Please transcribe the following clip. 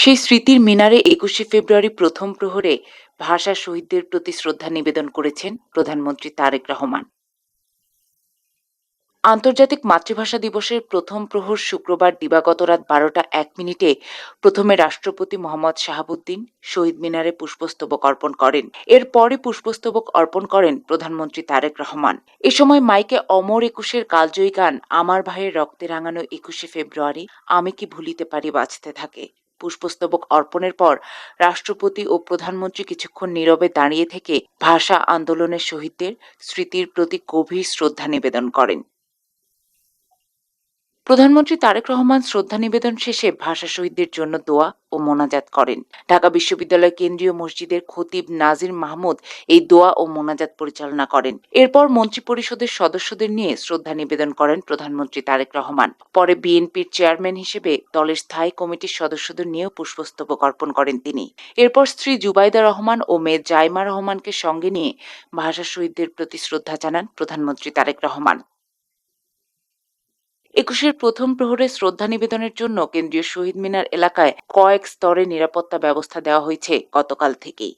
সেই স্মৃতির মিনারে ২১শে ফেব্রুয়ারি প্রথম প্রহরে ভাষা শহীদদের প্রতি শ্রদ্ধা নিবেদন করেছেন প্রধানমন্ত্রী তারেক রহমান। আন্তর্জাতিক মাতৃভাষা দিবসের প্রথম প্রহর শুক্রবার দিবাগত রাত ১২টা ১ মিনিটে প্রথমে রাষ্ট্রপতি মোহাম্মদ শাহাবুদ্দিন শহীদ মিনারে পুষ্পস্তবক অর্পণ করেন। এরপরই পুষ্পস্তবক অর্পণ করেন প্রধানমন্ত্রী তারেক রহমান। এ সময় মাইকে অমর একুশের কালজয়ী গান আমার ভাইয়ের রক্তে রাঙানো ২১শে ফেব্রুয়ারি আমি কি ভুলিতে পারি বাঁচতে থাকে পুষ্পস্তবক অর্পণের পর রাষ্ট্রপতি ও প্রধানমন্ত্রী কিছুক্ষণ নীরবে দাঁড়িয়ে থেকে ভাষা আন্দোলনের শহীদদের স্মৃতির প্রতি গভীর শ্রদ্ধা নিবেদন করেন। প্রধানমন্ত্রী তারেক রহমান শ্রদ্ধা নিবেদন শেষে ভাষা শহীদদের জন্য দোয়া ও মোনাজাত করেন। ঢাকা বিশ্ববিদ্যালয় কেন্দ্রীয় মসজিদের খতিব নাজির মাহমুদ এই দোয়া ও মোনাজাত পরিচালনা করেন। এরপর মন্ত্রিপরিষদের সদস্যদের নিয়ে শ্রদ্ধা নিবেদন করেন প্রধানমন্ত্রী তারেক রহমান। পরে বিএনপির চেয়ারম্যান হিসেবে দলের স্থায়ী কমিটির সদস্যদের নিয়েও পুষ্পস্তবক অর্পণ করেন তিনি। এরপর স্ত্রী জুবাইদা রহমান ও মেয়ে জাইমা রহমানকে সঙ্গে নিয়ে ভাষা শহীদদের প্রতি শ্রদ্ধা জানান প্রধানমন্ত্রী তারেক রহমান। একুশের প্রথম প্রহরে শ্রদ্ধা নিবেদনের জন্য কেন্দ্রীয় শহীদ মিনার এলাকায় কয়েক স্তরে নিরাপত্তা ব্যবস্থা দেওয়া হয়েছে গতকাল থেকেই।